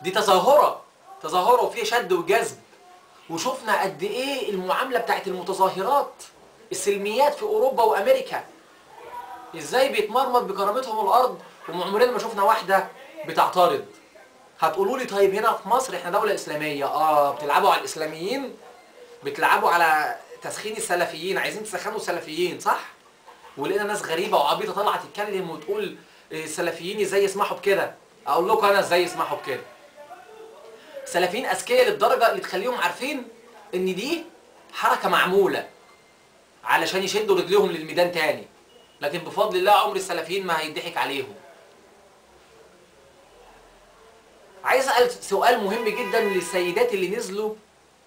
دي تظاهرة وفيه شد وجذب. وشفنا قد ايه المعاملة بتاعت المتظاهرات السلميات في اوروبا وامريكا ازاي بيتمرمط بكرامتهم الارض، وعمرنا ما شفنا واحدة بتعترض. هتقولوا لي طيب هنا في مصر احنا دولة اسلامية، بتلعبوا على الاسلاميين، بتلعبوا على تسخين السلفيين، عايزين تسخنوا السلفيين صح؟ ولقينا ناس غريبة وعبيطة طالعة تتكلم وتقول السلفيين ازاي يسمحوا بكده. اقول لكم انا ازاي يسمحوا بكده. السلفيين اذكياء للدرجة اللي تخليهم عارفين ان دي حركة معمولة علشان يشدوا رجليهم للميدان تاني، لكن بفضل الله عمر السلفيين ما هيضحك عليهم. عايز اسال سؤال مهم جدا للسيدات اللي نزلوا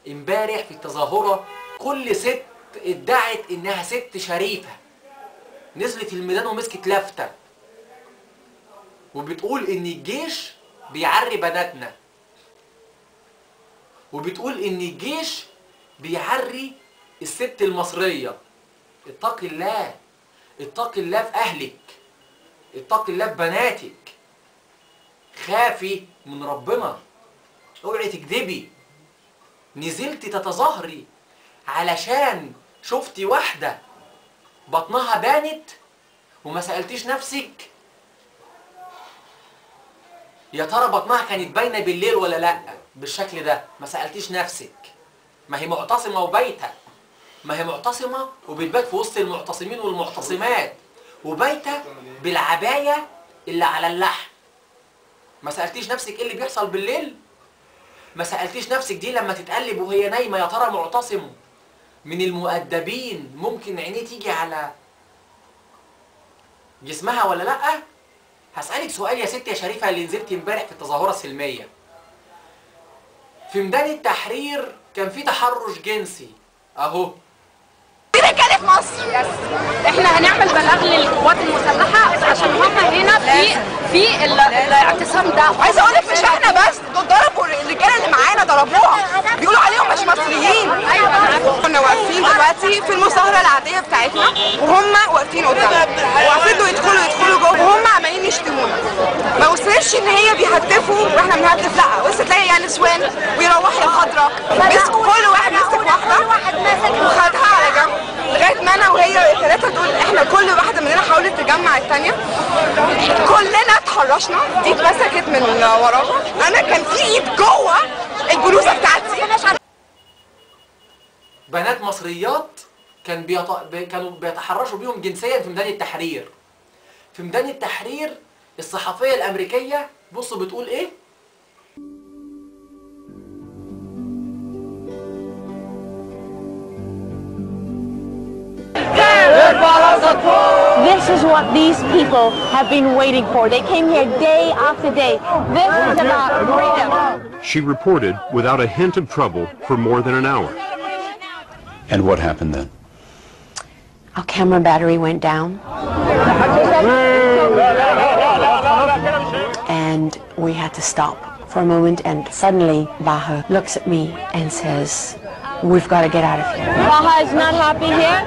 امبارح في التظاهرة. كل ست ادعت انها ست شريفة نزلت الميدان ومسكت لافتة وبتقول ان الجيش بيعري بناتنا، وبتقول ان الجيش بيعري الست المصرية. اتقي الله، اتقي الله في اهلك، اتقي الله في بناتك، خافي من ربنا، اوعي تكذبي. نزلتي تتظاهري علشان شفتي واحدة بطنها بانت وما سألتيش نفسك يا ترى بطنها كانت باينة بالليل ولا لا بالشكل ده؟ ما سألتيش نفسك. ما هي معتصمة وبايتة، ما هي معتصمة وبتبات في وسط المعتصمين والمعتصمات، وبايتة بالعباية اللي على اللحم. ما سألتيش نفسك ايه اللي بيحصل بالليل؟ ما سألتيش نفسك دي لما تتقلب وهي نايمة يا ترى معتصم من المؤدبين ممكن عينيه تيجي على جسمها ولا لأ؟ هسألك سؤال يا ست يا شريفة اللي نزلت امبارح في التظاهرة السلمية. في ميدان التحرير كان في تحرش جنسي اهو. في رجاله في مصر. احنا هنعمل بلاغ للقوات المسلحه عشان هم هنا في الاعتصام ده. عايزه اقول لك مش احنا بس، دول ضربوا الرجاله اللي معانا، ضربوها بيقولوا عليهم مش مصريين. كنا واقفين دلوقتي في المظاهره العاديه بتاعتنا وهم واقفين قدامنا وفضلوا يدخلوا جوه وهم عمالين يشتمونا. ما وصلش ان هي بيهتفوا واحنا بنهتف، لا وصلت تلاقي يا نسوان ويروح يا خضراء، مسكوا كل واحد مسك واحده وخدها على جنب لغايه ما انا وهي الثلاثه دول احنا كل واحده مننا حاولت تجمع الثانيه، كلنا اتحرشنا. دي اتمسكت من وراها، انا كان في ايد جوه البلوزه بتاعتي. بنات مصريات كانوا بيتحرشوا بيهم جنسيا في ميدان التحرير. في ميدان التحرير الصحفيه الامريكيه بصوا بتقول ايه؟ This is what these people have been waiting for. They came here day after day. This is about freedom. She reported without a hint of trouble for more than an hour. And what happened then? Our camera battery went down. And we had to stop for a moment, and suddenly Baha looks at me and says, "We've got to get out of here." Baha is not happy here?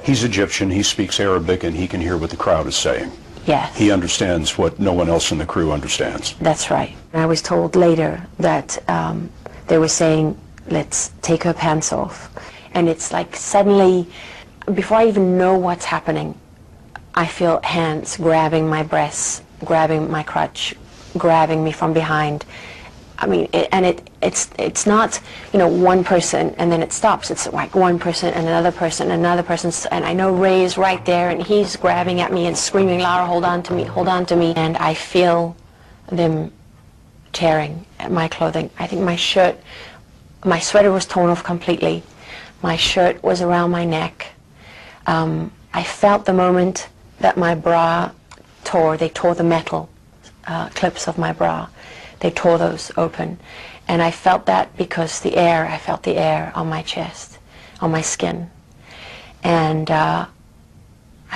He's Egyptian, he speaks Arabic, and he can hear what the crowd is saying. Yes. He understands what no one else in the crew understands. That's right. I was told later that they were saying, "Let's take her pants off." And it's like suddenly, before I even know what's happening, I feel hands grabbing my breasts, grabbing my crotch, grabbing me from behind. I mean, it's not, you know, one person and then it stops. It's like one person and another person and another person. And I know Ray is right there and he's grabbing at me and screaming, "Lara, hold on to me, hold on to me." And I feel them tearing at my clothing. I think my shirt, my sweater was torn off completely. My shirt was around my neck. I felt the moment that my bra tore. They tore the metal clips of my bra. They tore those open. And I felt that because I felt the air on my chest, on my skin. And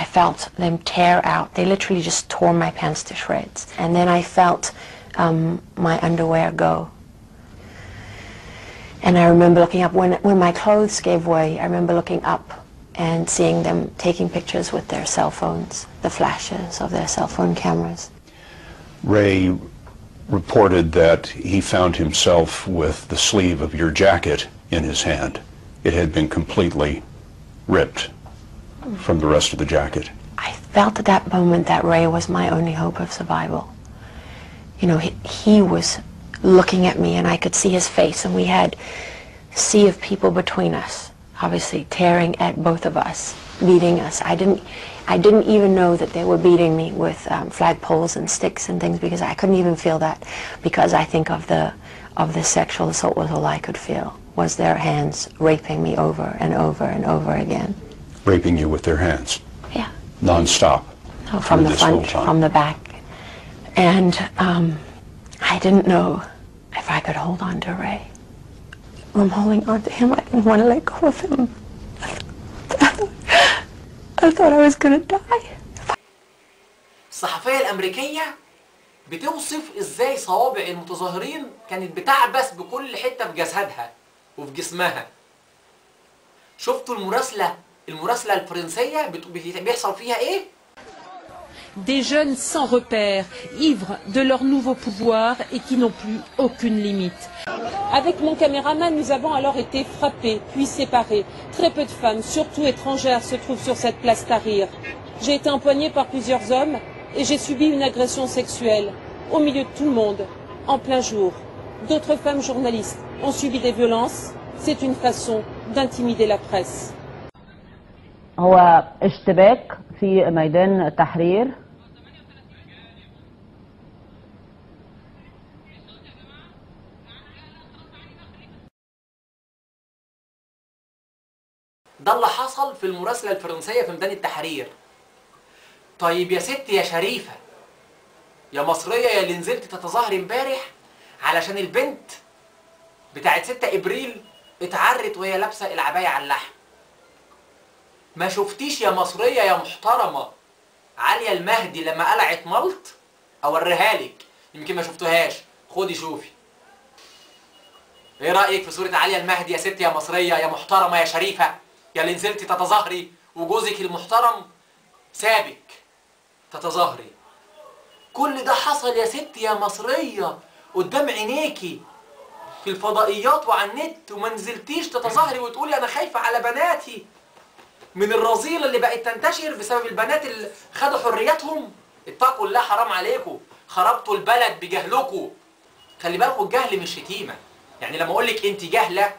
I felt them tear out. They literally just tore my pants to shreds. And then I felt my underwear go. And I remember looking up, when my clothes gave way, I remember looking up and seeing them taking pictures with their cell phones, the flashes of their cell phone cameras. Ray reported that he found himself with the sleeve of your jacket in his hand. It had been completely ripped from the rest of the jacket. I felt at that moment that Ray was my only hope of survival. You know, he was looking at me and I could see his face, and we had a sea of people between us, obviously tearing at both of us, beating us. I didn't even know that they were beating me with flagpoles and sticks and things, because I couldn't even feel that, because I think of the sexual assault was all I could feel, was their hands raping me over and over and over again. Raping you with their hands? Yeah. Non-stop? No, from the front, from the back. And I didn't know if I could hold on to Ray. I'm holding on to him. I didn't want to let go of him. I thought I was gonna die. الصحفية الأمريكية بتوصف إزاي صوابع المتظاهرين كانت بتعبث بكل حتة في جسدها وفي جسمها. شفتوا المراسلة الفرنسية بيحصل فيها إيه؟ Des jeunes sans repère, ivres de leur nouveau pouvoir et qui n'ont plus aucune limite. Avec mon caméraman, nous avons alors été frappés, puis séparés. Très peu de femmes, surtout étrangères, se trouvent sur cette place Tahrir. J'ai été empoignée par plusieurs hommes et j'ai subi une agression sexuelle, au milieu de tout le monde, en plein jour. D'autres femmes journalistes ont subi des violences. C'est une façon d'intimider la presse. هو اشتباك في ميدان التحرير. ده اللي حصل في المراسلة الفرنسية في ميدان التحرير. طيب يا ست يا شريفة يا مصرية يا اللي نزلت تتظاهري امبارح علشان البنت بتاعت 6 ابريل اتعرت وهي لابسة العباية على اللحم، ما شفتيش يا مصرية يا محترمة عليا المهدي لما قلعت ملط؟ اوريها لك، يمكن ما شفتوهاش، خدي شوفي. ايه رأيك في صورة عليا المهدي يا ست يا مصرية يا محترمة يا شريفة يا اللي نزلتي تتظاهري وجوزك المحترم سابك تتظاهري؟ كل ده حصل يا ست يا مصرية قدام عينيكي في الفضائيات وعلى النت، وما نزلتيش تتظاهري وتقولي انا خايفة على بناتي من الرذيلة اللي بقت تنتشر بسبب البنات اللي خدوا حرياتهم. اتقوا الله، حرام عليكم، خربتوا البلد بجهلكم. خلي بالكم الجهل مش شتيمة، يعني لما اقول لك انت جاهلة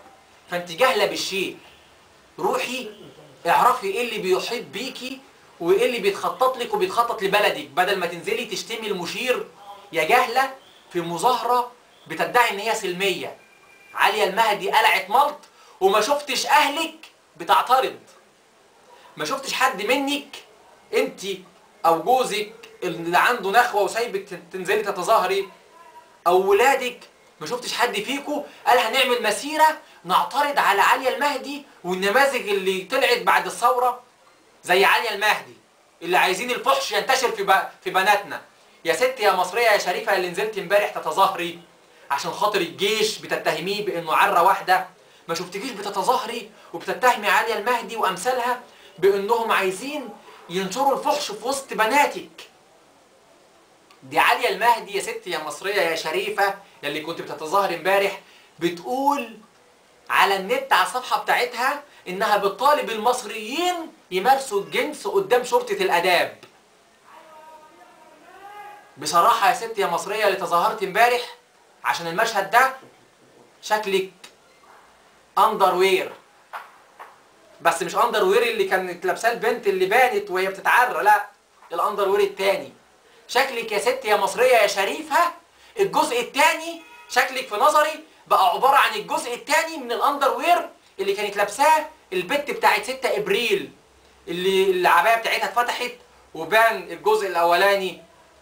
فانت جاهلة بالشيء. روحي اعرفي ايه اللي بيحيط بيكي وايه اللي بيتخطط لك وبيتخطط لبلدك، بدل ما تنزلي تشتمي المشير يا جاهلة في مظاهرة بتدعي ان هي سلمية. عليا المهدي قلعت ملط وما شفتش اهلك بتعترض، ما شفتش حد منك انت او جوزك اللي عنده نخوة وسايبك تنزلي تتظاهري او ولادك، ما شفتش حد فيكم قال هنعمل مسيرة نعترض على عليا المهدي والنماذج اللي طلعت بعد الثورة زي عليا المهدي اللي عايزين الفحش ينتشر في بناتنا. يا ست يا مصرية يا شريفة اللي نزلت امبارح تتظاهري عشان خاطر الجيش بتتهميه بانه عرة واحدة، ما شفتكيش بتتظاهري وبتتهمي عليا المهدي وامثالها بانهم عايزين ينشروا الفحش في وسط بناتك. دي عليا المهدي يا ست يا مصرية يا شريفة يلي كنت بتتظاهري امبارح بتقول على النت على الصفحة بتاعتها انها بتطالب المصريين يمارسوا الجنس قدام شرطة الاداب. بصراحة يا ست يا مصرية اللي تظاهرت امبارح عشان المشهد ده شكلك اندر وير، بس مش اندر وير اللي كانت لابساه البنت اللي بانت وهي بتتعرى، لا، الاندر وير التاني. شكلك يا ست يا مصرية يا شريفة الجزء التاني، شكلك في نظري بقى عبارة عن الجزء التاني من الاندر وير اللي كانت لابساه البت بتاعت 6 ابريل اللي العباية بتاعتها اتفتحت وبان الجزء الاولاني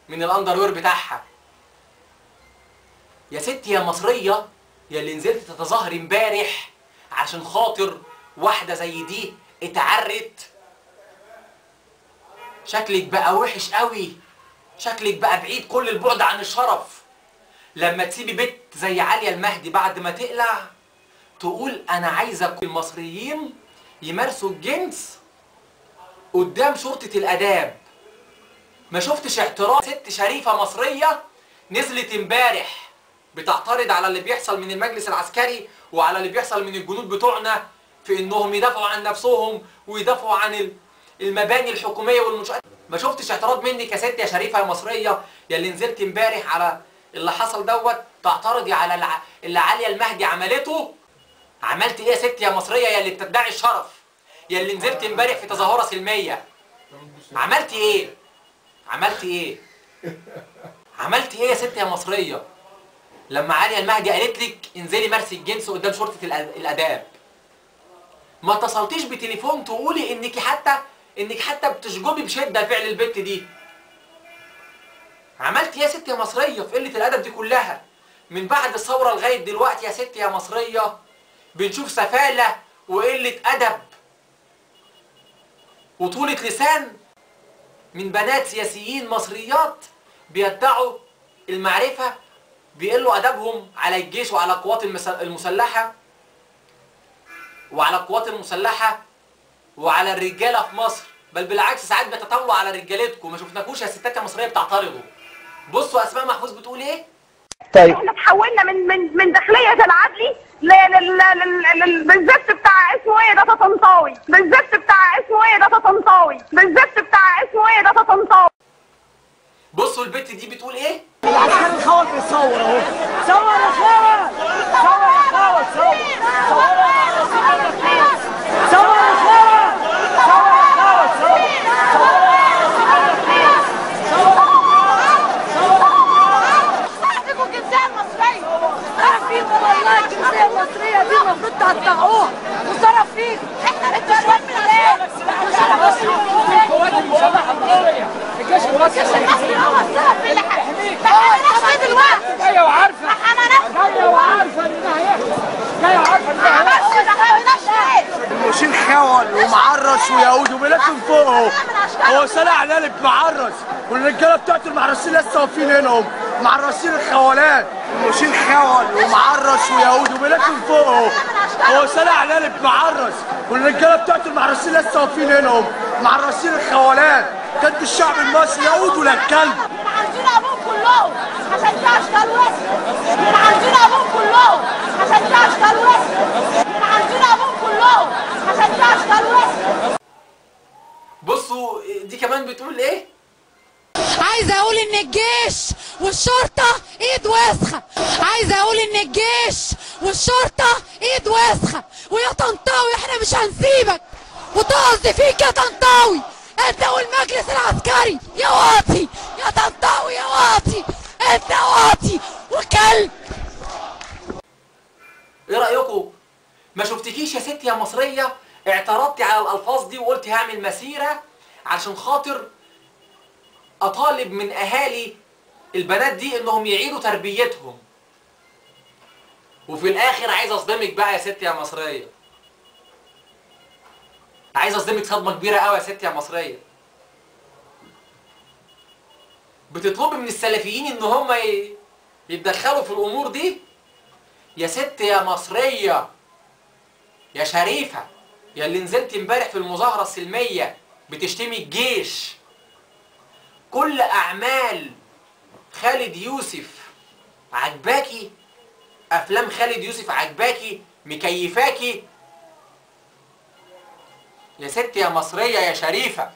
من الاندر وير بتاعها. يا ست يا مصرية يا اللي نزلت تتظاهري امبارح عشان خاطر واحدة زي دي اتعرت، شكلك بقى وحش قوي، شكلك بقى بعيد كل البعد عن الشرف لما تسيبي بنت زي عليا المهدي بعد ما تقلع تقول انا عايزة كل المصريين يمارسوا الجنس قدام شرطة الاداب. ما شفتش اعتراض ست شريفة مصرية نزلت امبارح بتعترض على اللي بيحصل من المجلس العسكري وعلى اللي بيحصل من الجنود بتوعنا في انهم يدافعوا عن نفسهم ويدافعوا عن المباني الحكوميه والمنشآت. ما شفتش اعتراض منك يا ست يا شريفه يا مصريه يا اللي نزلت امبارح على اللي حصل دوت تعترضي على اللي عليا المهدي عملته؟ عملت ايه يا ست يا مصريه يا اللي بتدعي الشرف؟ يا اللي نزلت امبارح في تظاهره سلميه. عملت ايه؟ عملت ايه؟ عملت ايه يا ست يا مصريه؟ لما عليا المهدي قالت لك انزلي مارسي الجنس قدام شرطه الاداب. ما اتصلتيش بتليفون تقولي انك حتى بتشجبي بشده فعل البت دي. عملت ايه يا ست يا مصريه في قله الادب دي كلها؟ من بعد الثوره لغايه دلوقتي يا ست يا مصريه بنشوف سفاله وقله ادب وطولة لسان من بنات سياسيين مصريات بيدعوا المعرفه، بيقلوا ادبهم على الجيش وعلى القوات المسلحه وعلى الرجاله في مصر، بل بالعكس ساعات بيتطاولوا على رجالتكم. ما شفناكوش يا ستات يا مصريه بتعترضوا. بصوا اسماء محفوظ بتقول ايه؟ طيب احنا تحولنا من داخليه العدلي بالزفت بتاع اسمه ايه ده تطنطاوي، بالزفت بتاع اسمه ايه ده تطنطاوي، بالزفت بتاع اسمه ايه ده تطنطاوي. بصوا البت دي بتقول ايه؟ العسكري الخوت بيصور اهو. صور يا خوت، صور يا خوت، صور صور يا خوت، صور يا خوت، صور الجنسيه المصريه، صرف فيكم والله الجنسيه المصريه دي المفروض تقطعوها وصرف فيكم. احنا بنتشرف من ليه؟ القوات المسلحه المصريه، الجيش المصري هو السبب في اللي احنا دلوقتي. جايه وعارفه، جايه وعارفه انها جايه وعارفه انها المشير خول ومعرس ويهود وبيلكم فوقه. هو سالع علالك معرس والرجاله بتوعته المعرسين لسه واقفين هنا هم معرسين الخولات. المشير خول ومعرس ويهود وبيلكم فوقه. هو سالع علالك معرس والرجاله بتوعته المعرسين لسه واقفين هنا هم معرسين الخولات. كد الشعب المصري يهود ولا الكلب. عايزين ابوهم كلهم عشان دي اشكال وسط. عايزين ابوهم كلهم عشان دي اشكال وسط. عايزين ابوهم كلهم عشان دي اشكال وسط. بصوا دي كمان بتقول ايه؟ عايزه اقول ان الجيش والشرطه ايد وسخه. عايزه اقول ان الجيش والشرطه ايد وسخه. ويا طنطاوي احنا مش هنسيبك وطز فيك يا طنطاوي انت والمجلس العسكري يا واطي يا طنطاوي يا واطي انت واطي وكلب. ايه رايكم؟ ما شفتكيش يا ست يا مصريه اعترضتي على الالفاظ دي وقلتي هعمل مسيره عشان خاطر اطالب من اهالي البنات دي انهم يعيدوا تربيتهم، وفي الاخر عايز اصدمك بقى يا ست يا مصريه. عايز اصدمك صدمه كبيره قوي يا ست يا مصريه. بتطلبي من السلفيين ان هم يتدخلوا في الامور دي؟ يا ست يا مصريه يا شريفه يا اللي نزلت امبارح في المظاهره السلميه بتشتمي الجيش. كل اعمال خالد يوسف عجباكي؟ افلام خالد يوسف عجباكي؟ مكيفاكي؟ يا ست يا مصريه يا شريفه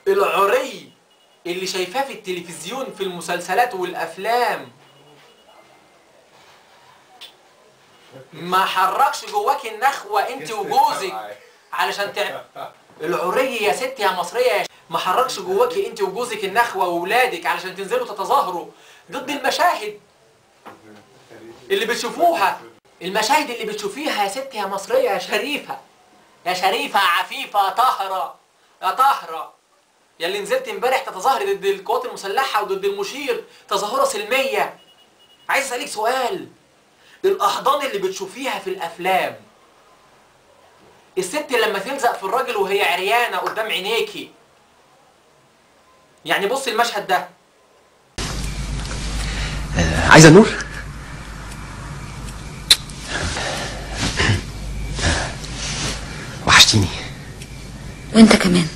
العري اللي شايفاه في التلفزيون في المسلسلات والافلام ما حركش جواكي النخوه انت وجوزك علشان العري يا ست يا مصريه ما حركش جواكي انت وجوزك النخوه واولادك علشان تنزلوا تتظاهروا ضد المشاهد اللي بتشوفوها. المشاهد اللي بتشوفيها يا ست يا مصريه يا شريفه يا شريفه عفيفه يا طاهره يا طاهره يا اللي نزلت امبارح تتظاهري ضد القوات المسلحه وضد المشير تظاهره سلميه. عايز اسالك سؤال، الاحضان اللي بتشوفيها في الافلام الست لما تلزق في الراجل وهي عريانه قدام عينيكي، يعني بصي المشهد ده. عايزه نور؟ وحشتيني. وانت كمان.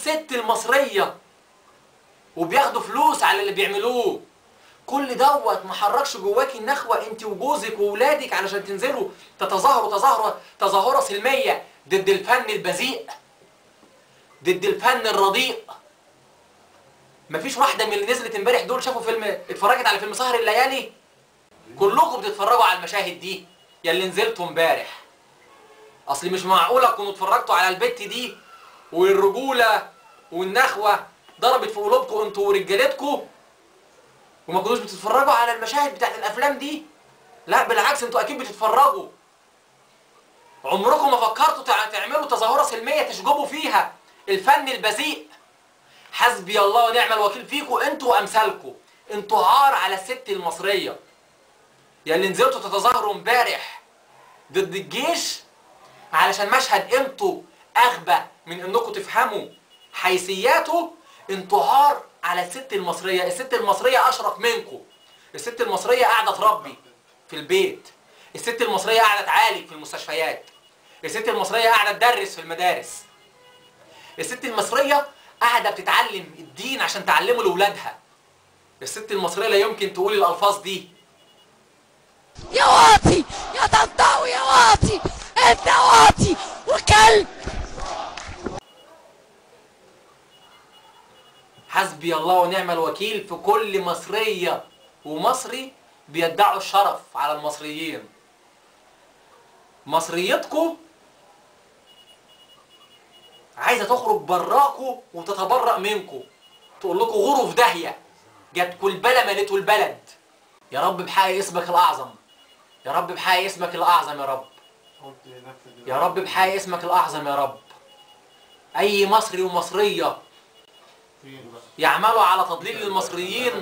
الست المصريه وبياخدوا فلوس على اللي بيعملوه. كل دوت ما حركش جواكي النخوه انت وجوزك واولادك علشان تنزلوا تتظاهروا تظاهره سلميه ضد الفن البذيء، ضد الفن الرديء. مفيش واحده من اللي نزلت امبارح دول شافوا فيلم، اتفرجت على فيلم سهر الليالي؟ كلكم بتتفرجوا على المشاهد دي يا اللي نزلتوا امبارح. اصل مش معقوله تكونوا اتفرجتوا على البت دي والرجوله والنخوه ضربت في قلوبكم انتوا ورجالتكم وما كنتوش بتتفرجوا على المشاهد بتاعت الافلام دي. لا بالعكس، انتوا اكيد بتتفرجوا. عمركم ما فكرتوا تعملوا تظاهره سلميه تشجبوا فيها الفن البذيء. حسبي الله ونعم الوكيل فيكم انتوا وامثالكم. انتوا عار على الست المصريه يا اللي نزلتوا تتظاهروا امبارح ضد الجيش علشان مشهد انتوا اغبى من انكم تفهموا حيثياته. انتوا عار على الست المصريه. الست المصريه اشرف منكم. الست المصريه قاعده تربي في البيت. الست المصريه قاعده تعالج في المستشفيات. الست المصريه قاعده تدرس في المدارس. الست المصريه قاعده بتتعلم الدين عشان تعلمه لاولادها. الست المصريه لا يمكن تقول الالفاظ دي. يا واطي يا طنطاوي يا واطي، انت واطي وكلب. حسبي الله ونعم الوكيل في كل مصريه ومصري بيدعوا الشرف على المصريين. مصريتكم عايزه تخرج براكم وتتبرأ منكم، تقول لكم غوروا في داهيه، جاتكم البلا مليتوا البلد. يا رب بحق اسمك الاعظم، يا رب بحق اسمك الاعظم، يا رب يا رب بحق اسمك الاعظم، يا رب. اي مصري ومصريه يعملوا على تضليل المصريين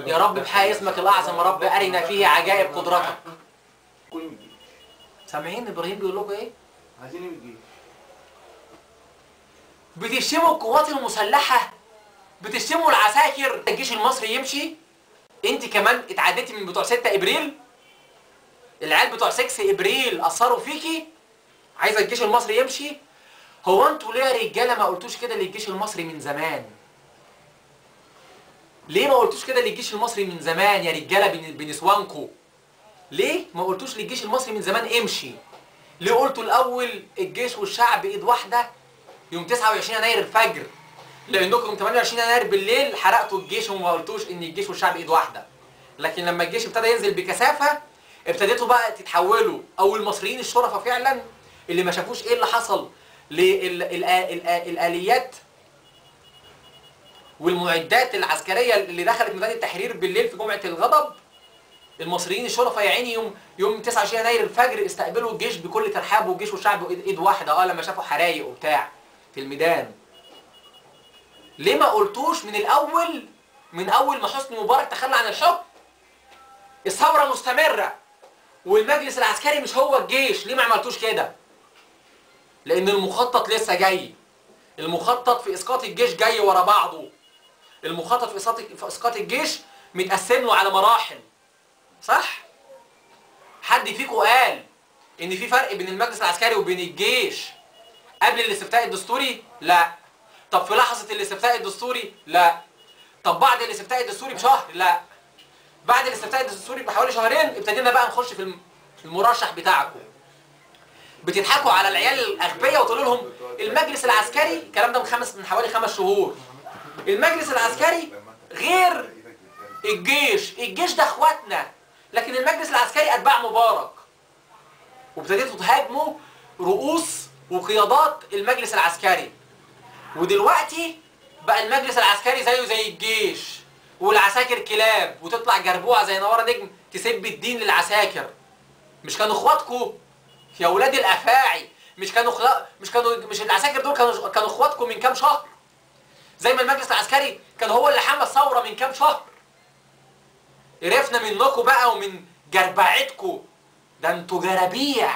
يا رب بحق اسمك الاعظم، يا رب ارنا فيه عجائب قدرتك. سامعين ابراهيم بيقول لكم ايه؟ عايزين بتشتموا القوات المسلحه، بتشتموا العساكر. الجيش المصري يمشي. انت كمان اتعديتي من بتوع 6 ابريل. العيال بتوع 6 ابريل اثروا فيكي. عايزه الجيش المصري يمشي. هو انتوا ليه يا رجاله ما قلتوش كده للجيش المصري من زمان؟ ليه ما قلتوش كده للجيش المصري من زمان يا رجاله بنسوانكو؟ ليه ما قلتوش للجيش المصري من زمان امشي؟ ليه قلتوا الاول الجيش والشعب ايد واحده يوم 29 يناير الفجر؟ لانكم يوم 28 يناير بالليل حرقتوا الجيش وما قلتوش ان الجيش والشعب ايد واحده. لكن لما الجيش ابتدى ينزل بكثافه ابتديتوا بقى تتحولوا، او المصريين الشرفاء فعلا اللي ما شافوش ايه اللي حصل للآليات والمعدات العسكريه اللي دخلت ميدان التحرير بالليل في جمعه الغضب. المصريين الشرفاء يا عيني يوم 29 يناير الفجر استقبلوا الجيش بكل ترحاب، والجيش والشعب ايد واحده لما شافوا حرايق وبتاع في الميدان. ليه ما قلتوش من الاول، من اول ما حسني مبارك تخلى عن الحكم؟ الثوره مستمره والمجلس العسكري مش هو الجيش. ليه ما عملتوش كده؟ لان المخطط لسه جاي. المخطط في اسقاط الجيش جاي ورا بعضه. المخطط في اسقاط الجيش متقسم له على مراحل، صح؟ حد فيكم قال ان في فرق بين المجلس العسكري وبين الجيش قبل الاستفتاء الدستوري؟ لا. طب في لحظه الاستفتاء الدستوري؟ لا. طب بعد الاستفتاء الدستوري بشهر؟ لا. بعد الاستفتاء الدستوري بحوالي شهرين ابتدينا بقى نخش في المرشح بتاعكم. بتضحكوا على العيال الاغبياء وتقولوا لهم المجلس العسكري، الكلام ده من حوالي 5 شهور، المجلس العسكري غير الجيش، الجيش ده اخواتنا، لكن المجلس العسكري اتباع مبارك. وابتديتوا تهاجموا رؤوس وقيادات المجلس العسكري. ودلوقتي بقى المجلس العسكري زيه زي الجيش، والعساكر كلاب، وتطلع جربوعه زي نواره نجم تسب الدين للعساكر. مش كانوا اخواتكم يا ولاد الافاعي؟ مش العساكر دول كانوا اخواتكم من كام شهر؟ زي ما المجلس العسكري كان هو اللي حمى الثوره من كام شهر. قرفنا منكم بقى ومن جربعتكم. ده انتوا جرابيع.